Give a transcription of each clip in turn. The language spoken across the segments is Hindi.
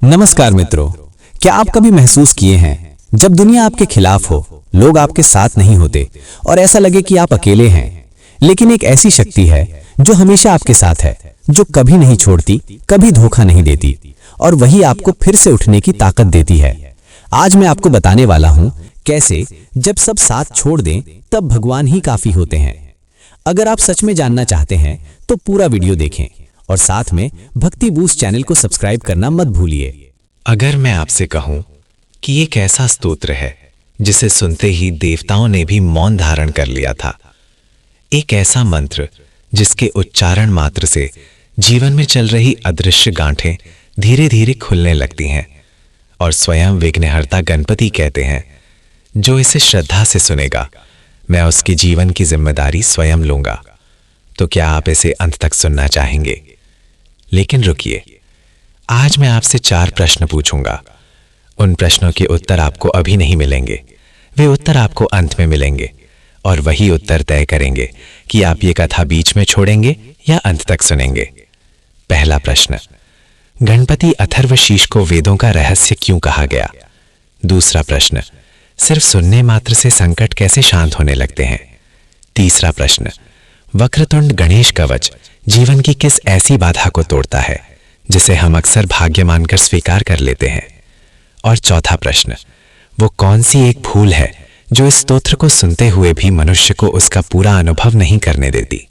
नमस्कार मित्रों, क्या आप कभी महसूस किए हैं जब दुनिया आपके खिलाफ हो, लोग आपके साथ नहीं होते और ऐसा लगे कि आप अकेले हैं, लेकिन एक ऐसी शक्ति है जो हमेशा आपके साथ है, जो कभी नहीं छोड़ती, कभी धोखा नहीं देती और वही आपको फिर से उठने की ताकत देती है। आज मैं आपको बताने वाला हूं कैसे जब सब साथ छोड़ दें तब भगवान ही काफी होते हैं। अगर आप सच में जानना चाहते हैं तो पूरा वीडियो देखें और साथ में भक्ति बूस्ट चैनल को सब्सक्राइब करना मत भूलिए। अगर मैं आपसे कहूं कि एक ऐसा स्तोत्र है जिसे सुनते ही देवताओं ने भी मौन धारण कर लिया था, एक ऐसा मंत्र जिसके उच्चारण मात्र से जीवन में चल रही अदृश्य गांठें धीरे धीरे खुलने लगती हैं और स्वयं विघ्नहर्ता गणपति कहते हैं, जो इसे श्रद्धा से सुनेगा मैं उसकी जीवन की जिम्मेदारी स्वयं लूंगा। तो क्या आप इसे अंत तक सुनना चाहेंगे? लेकिन रुकिए, आज मैं आपसे 4 प्रश्न पूछूंगा। उन प्रश्नों के उत्तर आपको अभी नहीं मिलेंगे, वे उत्तर आपको अंत में मिलेंगे और वही उत्तर तय करेंगे कि आप ये कथा बीच में छोड़ेंगे या अंत तक सुनेंगे। पहला प्रश्न, गणपति अथर्वशीष को वेदों का रहस्य क्यों कहा गया? दूसरा प्रश्न, सिर्फ सुनने मात्र से संकट कैसे शांत होने लगते हैं? तीसरा प्रश्न, वक्रतुंड गणेश कवच जीवन की किस ऐसी बाधा को तोड़ता है जिसे हम अक्सर भाग्य मानकर स्वीकार कर लेते हैं? और चौथा प्रश्न, वो कौन सी एक भूल है जो इस स्तोत्र को सुनते हुए भी मनुष्य को उसका पूरा अनुभव नहीं करने देती?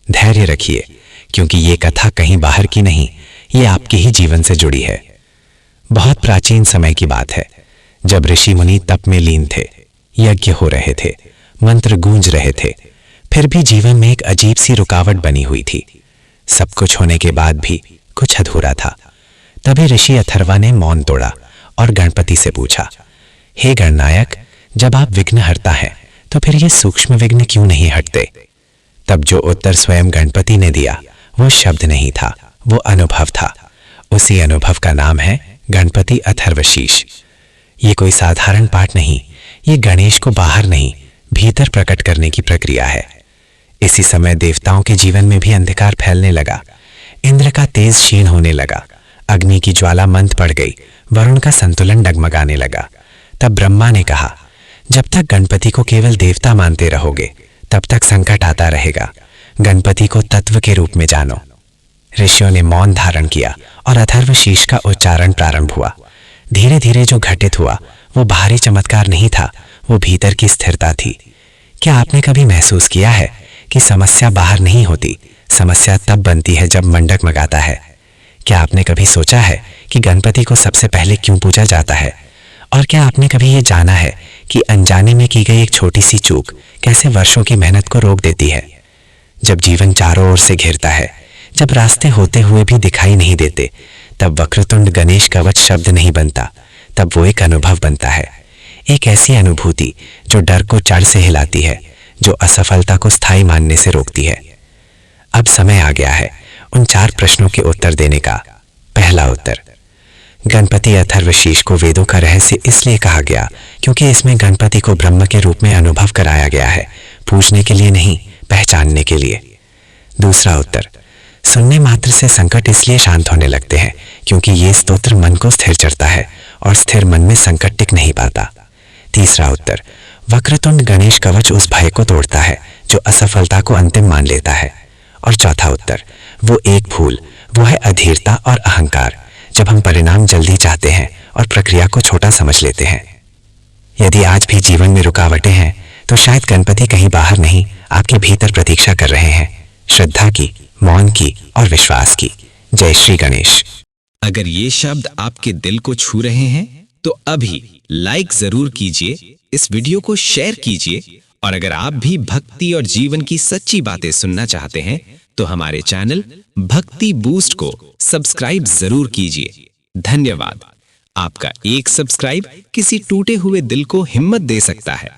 धैर्य रखिए, क्योंकि ये कथा कहीं बाहर की नहीं, ये आपके ही जीवन से जुड़ी है। बहुत प्राचीन समय की बात है, जब ऋषि मुनि तप में लीन थे, यज्ञ हो रहे थे, मंत्र गूंज रहे थे, फिर भी जीवन में एक अजीब सी रुकावट बनी हुई थी। सब कुछ होने के बाद भी कुछ अधूरा था। तभी ऋषि अथर्वा ने मौन तोड़ा और गणपति से पूछा, हे गणनायक, जब आप विघ्नहर्ता हैं तो फिर ये सूक्ष्म विघ्न क्यों नहीं हटते? तब जो उत्तर स्वयं गणपति ने दिया वो शब्द नहीं था, वो अनुभव था। उसी अनुभव का नाम है गणपति अथर्वशीष। ये कोई साधारण पाठ नहीं, ये गणेश को बाहर नहीं, भीतर प्रकट करने की प्रक्रिया है। इसी समय देवताओं के जीवन में भी अंधकार फैलने लगा। इंद्र का तेज क्षीण होने लगा, अग्नि की ज्वाला मंद पड़ गई, वरुण का संतुलन डगमगाने लगा। तब ब्रह्मा ने कहा, जब तक गणपति को केवल देवता मानते रहोगे तब तक संकट आता रहेगा। गणपति को तत्व के रूप में जानो। ऋषियों ने मौन धारण किया और अथर्वशीष का उच्चारण प्रारंभ हुआ। धीरे धीरे जो घटित हुआ वो बाहरी चमत्कार नहीं था, वो भीतर की स्थिरता थी। क्या आपने कभी महसूस किया है कि समस्या बाहर नहीं होती, समस्या तब बनती है जब मन डगमगाता है? क्या आपने कभी सोचा है कि गणपति को सबसे पहले क्यों पूजा जाता है? और क्या आपने कभी ये जाना है कि अनजाने में की गई एक छोटी सी चूक कैसे वर्षों की मेहनत को रोक देती है? जब जीवन चारों ओर से घिरता है, जब रास्ते होते हुए भी दिखाई नहीं देते, तब वक्रतुंड गणेश कवच शब्द नहीं बनता, तब वो एक अनुभव बनता है। एक ऐसी अनुभूति जो डर को जड़ से हिलाती है, जो असफलता को स्थायी मानने से रोकती है। अब समय आ गया है उन 4 प्रश्नों के उत्तर देने का। पहला उत्तर, गणपति अथर्वशीष को वेदों का रहस्य इसलिए कहा गया क्योंकि इसमें गणपति को ब्रह्म के रूप में अनुभव कराया गया है, पूजने के लिए नहीं, पहचानने के लिए। दूसरा उत्तर, सुनने मात्र से संकट इसलिए शांत होने लगते हैं क्योंकि ये स्तोत्र मन को स्थिर करता है और स्थिर मन में संकट टिक नहीं पाता। तीसरा उत्तर, वक्रतुंड गणेश कवच उस भय को तोड़ता है जो असफलता को अंतिम मान लेता है। और चौथा उत्तर, वो एक भूल, वो है अधीरता और अहंकार, जब हम परिणाम जल्दी चाहते हैं और प्रक्रिया को छोटा समझ लेते हैं। यदि आज भी जीवन में रुकावटें हैं तो शायद गणपति कहीं बाहर नहीं, आपके भीतर प्रतीक्षा कर रहे हैं, श्रद्धा की, मौन की और विश्वास की। जय श्री गणेश। अगर ये शब्द आपके दिल को छू रहे हैं तो अभी लाइक जरूर कीजिए, इस वीडियो को शेयर कीजिए और अगर आप भी भक्ति और जीवन की सच्ची बातें सुनना चाहते हैं तो हमारे चैनल भक्ति बूस्ट को सब्सक्राइब जरूर कीजिए। धन्यवाद। आपका एक सब्सक्राइब किसी टूटे हुए दिल को हिम्मत दे सकता है।